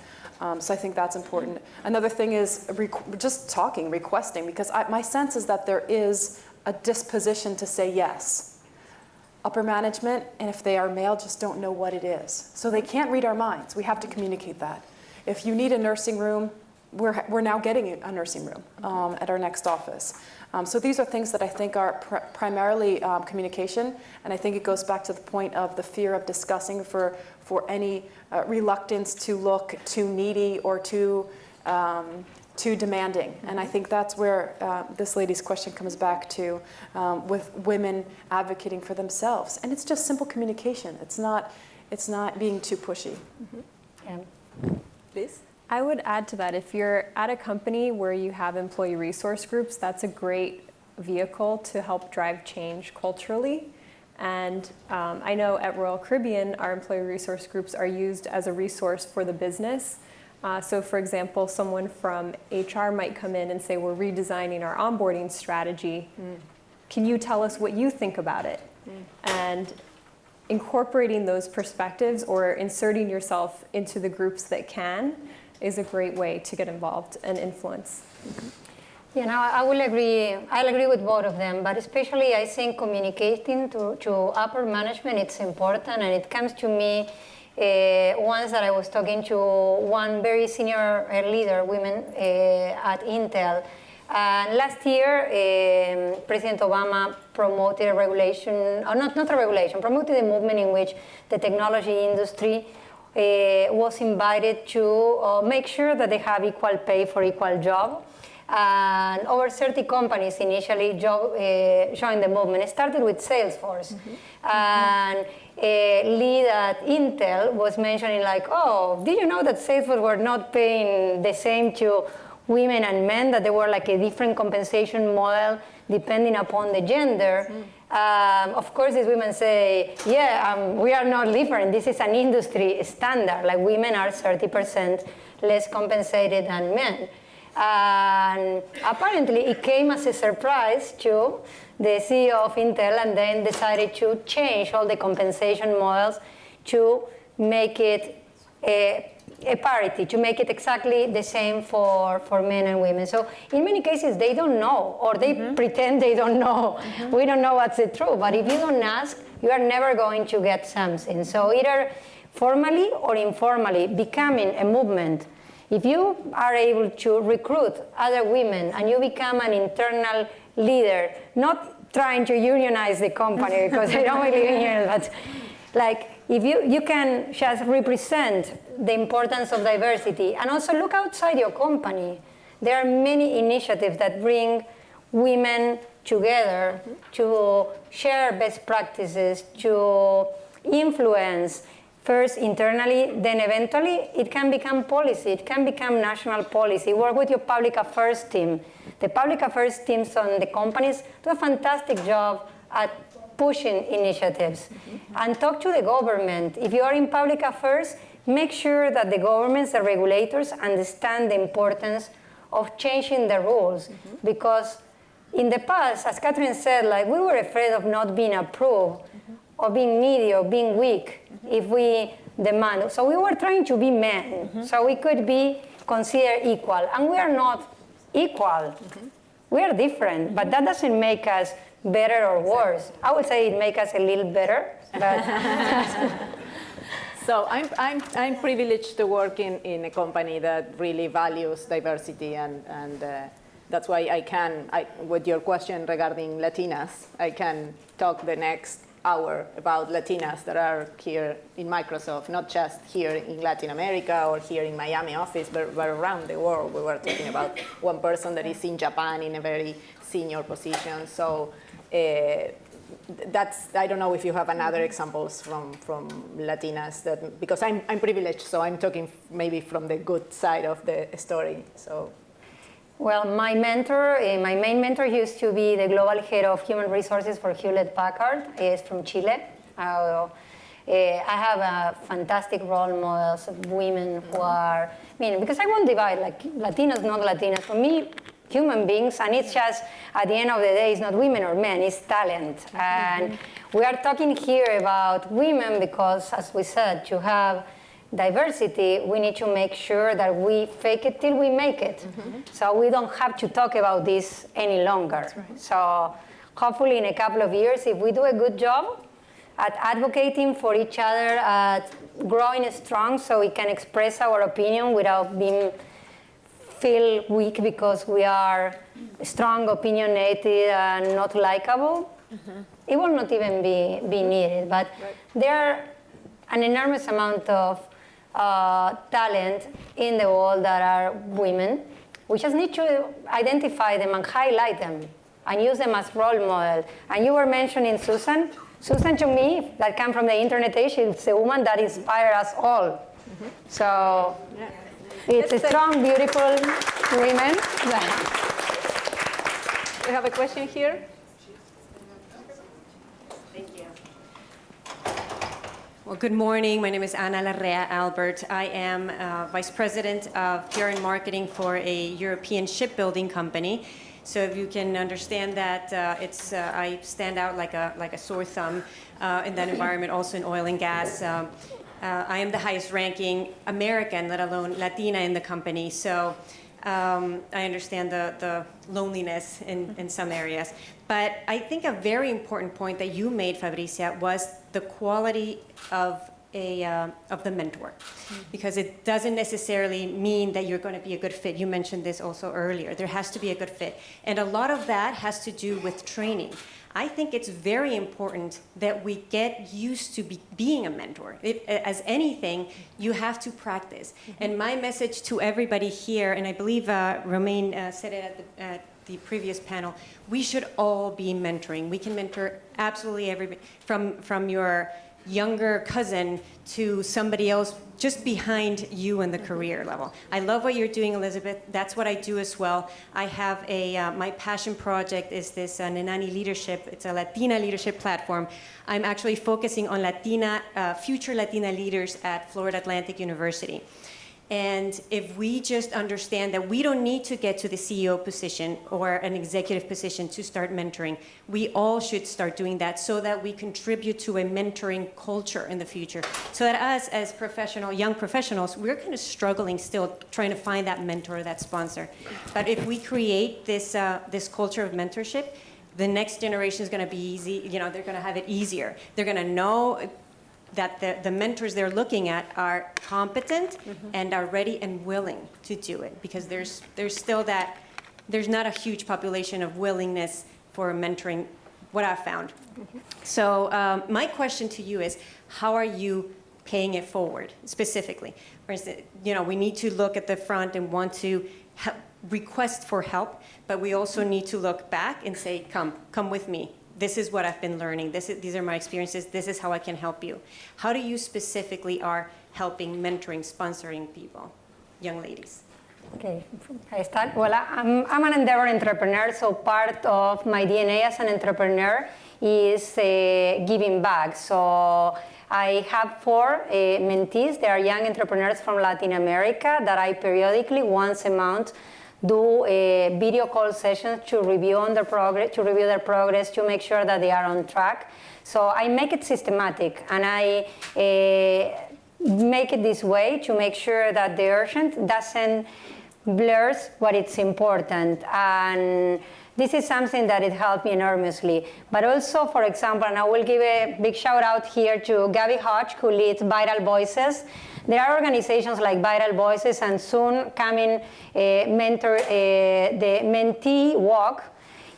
E: So I think that's important. Another thing is just talking, requesting, because my sense is that there is a disposition to say yes. Upper management, and if they are male, just don't know what it is. So they can't read our minds. We have to communicate that. If you need a nursing room, we're now getting a nursing room at our next office. So these are things that I think are primarily communication, and I think it goes back to the point of the fear of discussing for any reluctance to look too needy or too demanding. And I think that's where this lady's question comes back to, with women advocating for themselves. And it's just simple communication. It's not being too pushy.
D: Yeah.
B: Please?
C: I would add to that, if you're at a company where you have employee resource groups, that's a great vehicle to help drive change culturally. And I know at Royal Caribbean, our employee resource groups are used as a resource for the business. So for example, someone from HR might come in and say, we're redesigning our onboarding strategy. Can you tell us what you think about it? And incorporating those perspectives or inserting yourself into the groups that can is a great way to get involved and influence.
D: You know, I will agree. I'll agree with both of them, but especially I think communicating to upper management, it's important, and it comes to me once that I was talking to one very senior leader, women at Intel. Last year, President Obama promoted a regulation, or not a regulation, promoted a movement in which the technology industry was invited to make sure that they have equal pay for equal job. And over 30 companies initially joined the movement. It started with Salesforce. And a lead at Intel was mentioning like, oh, did you know that Salesforce were not paying the same to women and men, that there were like a different compensation model depending upon the gender? Of course, these women say, yeah, we are not different. This is an industry standard. Like women are 30% less compensated than men. And apparently, it came as a surprise to the CEO of Intel, and then decided to change all the compensation models to make it a parity, to make it exactly the same for men and women. So in many cases, they don't know, or they pretend they don't know. We don't know what's the truth. But if you don't ask, you are never going to get something. So either formally or informally, becoming a movement. If you are able to recruit other women and you become an internal leader, not trying to unionize the company, because I don't believe in unions, but like if you can just represent the importance of diversity, and also look outside your company. There are many initiatives that bring women together to share best practices, to influence. First internally, then eventually it can become policy, it can become national policy. Work with your public affairs team. The public affairs teams on the companies do a fantastic job at pushing initiatives. And talk to the government. If you are in public affairs, make sure that the governments, the regulators, understand the importance of changing the rules. Because in the past, as Kathryn said, like, we were afraid of not being approved, or being needy, or being weak, if we demand. So we were trying to be men, so we could be considered equal. And we are not equal. We are different, but that doesn't make us better or worse. I would say it makes us a little better, but
B: So I'm privileged to work in a company that really values diversity, and that's why with your question regarding Latinas, I can talk the next hour about Latinas that are here in Microsoft, not just here in Latin America or here in Miami office, but around the world. We were talking about one person that is in Japan in a very senior position. So I don't know if you have another examples from Latinas, because I'm privileged, so I'm talking maybe from the good side of the story. So.
D: Well, my main mentor used to be the global head of human resources for Hewlett-Packard. He is from Chile. I have a fantastic role models of women who are, because I won't divide, like Latinos, not Latinas. For me, human beings, and it's just, at the end of the day, it's not women or men, it's talent. And we are talking here about women because, as we said, to have diversity, we need to make sure that we fake it till we make it. So we don't have to talk about this any longer. Right. So hopefully in a couple of years, if we do a good job at advocating for each other, at growing strong so we can express our opinion without being feel weak because we are strong, opinionated, and not likable, it will not even be needed. But there are an enormous amount of talent in the world that are women. We just need to identify them and highlight them and use them as role model. And you were mentioning Susan. Susan, to me, that came from the internet age, is a woman that inspired us all. So it's a strong, beautiful women.
B: We have a question here.
I: Well, good morning. My name is Ana Larrea Albert. I am Vice President of PR and Marketing for a European shipbuilding company. So if you can understand that, I stand out like a sore thumb in that environment, also in oil and gas. I am the highest ranking American, let alone Latina, in the company. So I understand the loneliness in some areas. But I think a very important point that you made, Fabricia, was the quality of the mentor, because it doesn't necessarily mean that you're going to be a good fit. You mentioned this also earlier. There has to be a good fit. And a lot of that has to do with training. I think it's very important that we get used to being a mentor. As anything, you have to practice. And my message to everybody here, and I believe Romain said it at the previous panel, we should all be mentoring. We can mentor absolutely everybody, from your younger cousin to somebody else just behind you in the career level. I love what you're doing, Elizabeth. That's what I do as well. I have my passion project is this Nenani Leadership. It's a Latina leadership platform. I'm actually focusing on future Latina leaders at Florida Atlantic University. And if we just understand that we don't need to get to the CEO position or an executive position to start mentoring, we all should start doing that so that we contribute to a mentoring culture in the future. So that us as young professionals, we're kind of struggling still trying to find that mentor, that sponsor. But if we create this culture of mentorship, the next generation is going to be easy. They're going to have it easier. They're going to know that the mentors they're looking at are competent and are ready and willing to do it, because there's still there's not a huge population of willingness for mentoring, what I've found. So my question to you is, how are you paying it forward specifically? For instance, we need to look at the front and want to request for help, but we also need to look back and say, come with me. This is what I've been learning. These are my experiences. This is how I can help you. How do you specifically are helping, mentoring, sponsoring people, young ladies?
D: Okay, I start. Well, I'm an endeavor entrepreneur, so part of my DNA as an entrepreneur is giving back. So I have 4 mentees. They are young entrepreneurs from Latin America that I periodically, once a month, do video call sessions to review their progress, to make sure that they are on track. So I make it systematic, and I make it this way to make sure that the urgent doesn't blurs what it's important. And this is something that it helped me enormously. But also, for example, and I will give a big shout out here to Gabby Hodge, who leads Viral Voices. There are organizations like Viral Voices, and soon coming the Mentee Walk,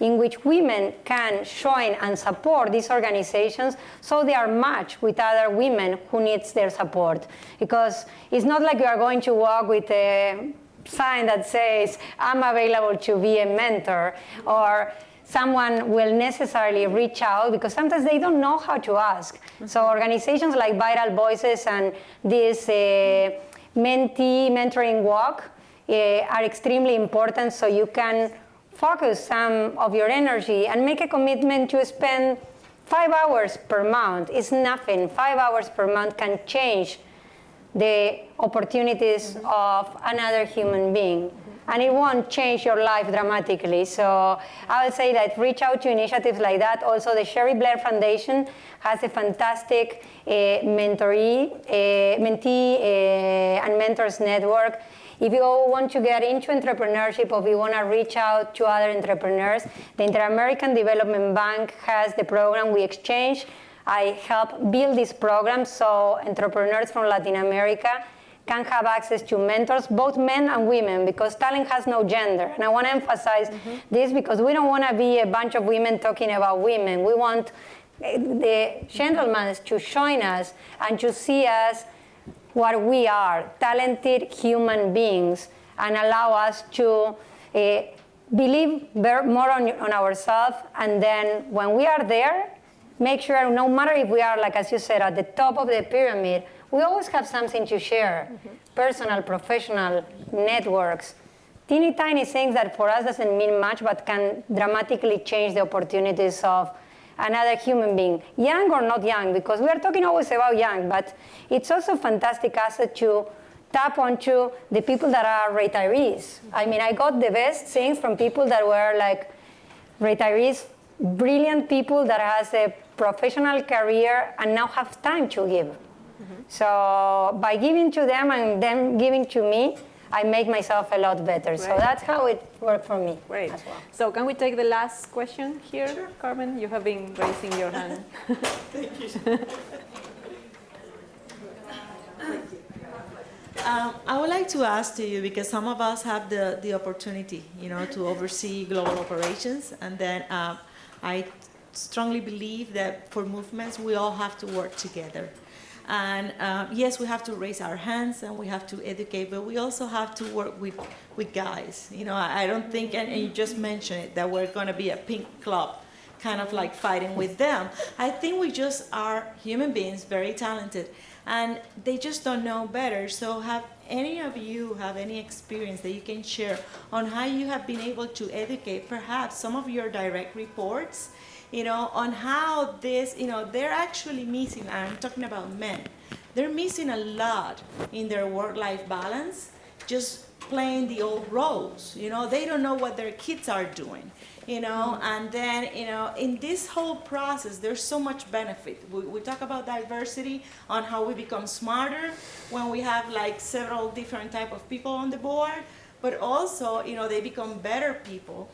D: in which women can join and support these organizations so they are matched with other women who needs their support. Because it's not like you are going to walk with a sign that says, I'm available to be a mentor, or someone will necessarily reach out, because sometimes they don't know how to ask. So organizations like Viral Voices and this Mentee Mentoring Walk are extremely important, so you can focus some of your energy and make a commitment to spend 5 hours per month. It's nothing. 5 hours per month can change the opportunities of another human being. And it won't change your life dramatically. So I would say that reach out to initiatives like that. Also, the Sherry Blair Foundation has a fantastic mentee and mentors network. If you want to get into entrepreneurship, or if you want to reach out to other entrepreneurs, the Inter-American Development Bank has the program We Exchange. I help build this program so entrepreneurs from Latin America can have access to mentors, both men and women, because talent has no gender. And I want to emphasize this, because we don't want to be a bunch of women talking about women. We want the gentlemen to join us and to see us what we are, talented human beings, and allow us to believe more on ourselves. And then when we are there, make sure, no matter if we are, like as you said, at the top of the pyramid, we always have something to share. Personal, professional, networks, teeny tiny things that for us doesn't mean much, but can dramatically change the opportunities of another human being, young or not young, because we are talking always about young, but it's also a fantastic asset to tap onto the people that are retirees. I mean, I got the best things from people that were like retirees, brilliant people that has a professional career and now have time to give. So by giving to them and them giving to me, I make myself a lot better. Right. So that's how it worked for me.
B: Great.
D: As well.
B: So can we take the last question here, sure. Carmen? You have been raising your hand.
J: Thank you. I would like to ask to you, because some of us have the opportunity, to oversee global operations, and then I strongly believe that for movements, we all have to work together. And yes, we have to raise our hands and we have to educate, but we also have to work with guys. I don't think, and you just mentioned it, that we're going to be a pink club, kind of like fighting with them. I think we just are human beings, very talented, and they just don't know better. So have any of you have any experience that you can share on how you have been able to educate perhaps some of your direct reports, on how this, they're actually missing, and I'm talking about men, they're missing a lot in their work-life balance, just playing the old roles. They don't know what their kids are doing, and then, in this whole process, there's so much benefit. We talk about diversity, on how we become smarter when we have like several different type of people on the board, but also, they become better people,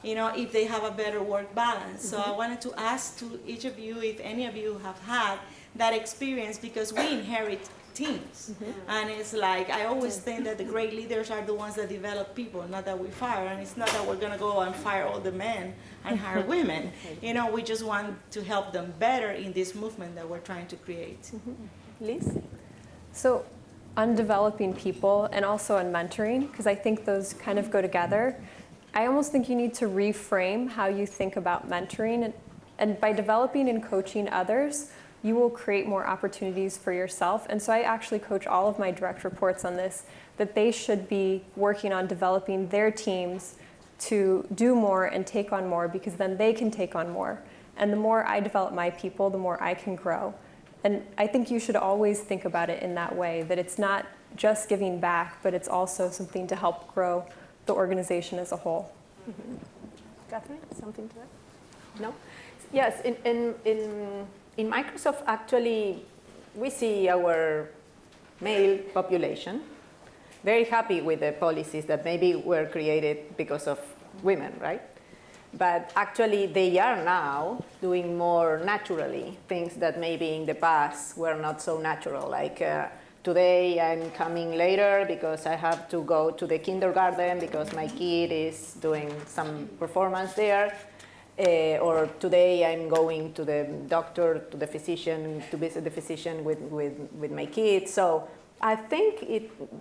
J: if they have a better work balance. So I wanted to ask to each of you if any of you have had that experience, because we inherit teams. And it's like, I always think that the great leaders are the ones that develop people, not that we fire. And it's not that we're going to go and fire all the men and hire women. We just want to help them better in this movement that we're trying to create.
B: Liz?
C: So on developing people and also on mentoring, because I think those kind of go together, I almost think you need to reframe how you think about mentoring. And by developing and coaching others, you will create more opportunities for yourself. And so I actually coach all of my direct reports on this, that they should be working on developing their teams to do more and take on more, because then they can take on more. And the more I develop my people, the more I can grow. And I think you should always think about it in that way, that it's not just giving back, but it's also something to help grow the organization as a whole.
B: Kathryn, something to that? No? Yes, in Microsoft, actually, we see our male population very happy with the policies that maybe were created because of women, right? But actually, they are now doing more naturally things that maybe in the past were not so natural. Like today, I'm coming later because I have to go to the kindergarten because my kid is doing some performance there. Or today, I'm going to the doctor, to the physician, to visit the physician with my kid. So I think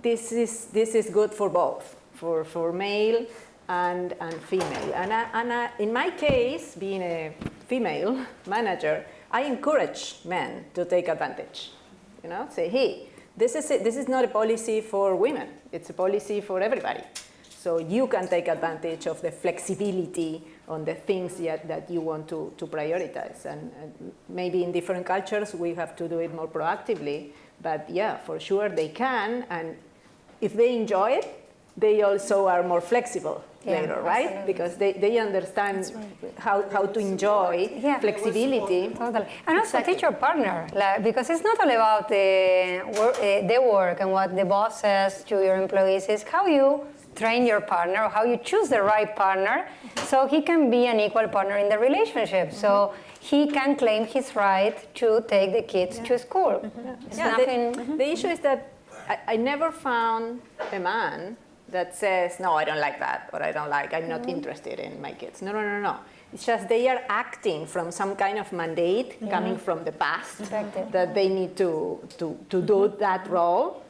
B: this is good for both, for male and female. And in my case, being a female manager, I encourage men to take advantage. You know, say, hey, this is not a policy for women. It's a policy for everybody. So you can take advantage of the flexibility on the things that you want to prioritize. And maybe in different cultures, we have to do it more proactively. But yeah, for sure they can. And if they enjoy it, they also are more flexible later, right?
D: Absolutely.
B: Because they understand how to enjoy flexibility.
D: Totally. And also teach your partner, because it's not all about the work and what the boss says to your employees. It's how you train your partner, or how you choose the right partner, so he can be an equal partner in the relationship. So he can claim his right to take the kids to school.
B: The issue is that I never found a man that says, no, I don't like that, or I'm not interested in my kids. No. It's just they are acting from some kind of mandate coming from the past that they need to do that role.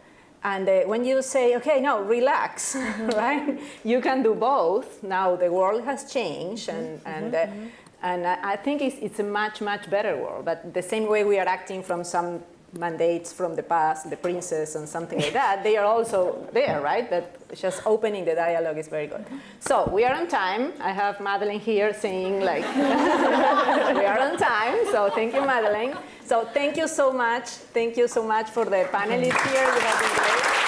B: And when you say, okay, no, relax, right? You can do both. Now the world has changed, and I think it's a much, much better world. But the same way we are acting from some mandates from the past, the princess and something like that, they are also there, right? But just opening the dialogue is very good. So we are on time. I have Madeleine here saying like, we are on time. So thank you, Madeleine. So thank you so much. Thank you so much for the panelists here. You have been great.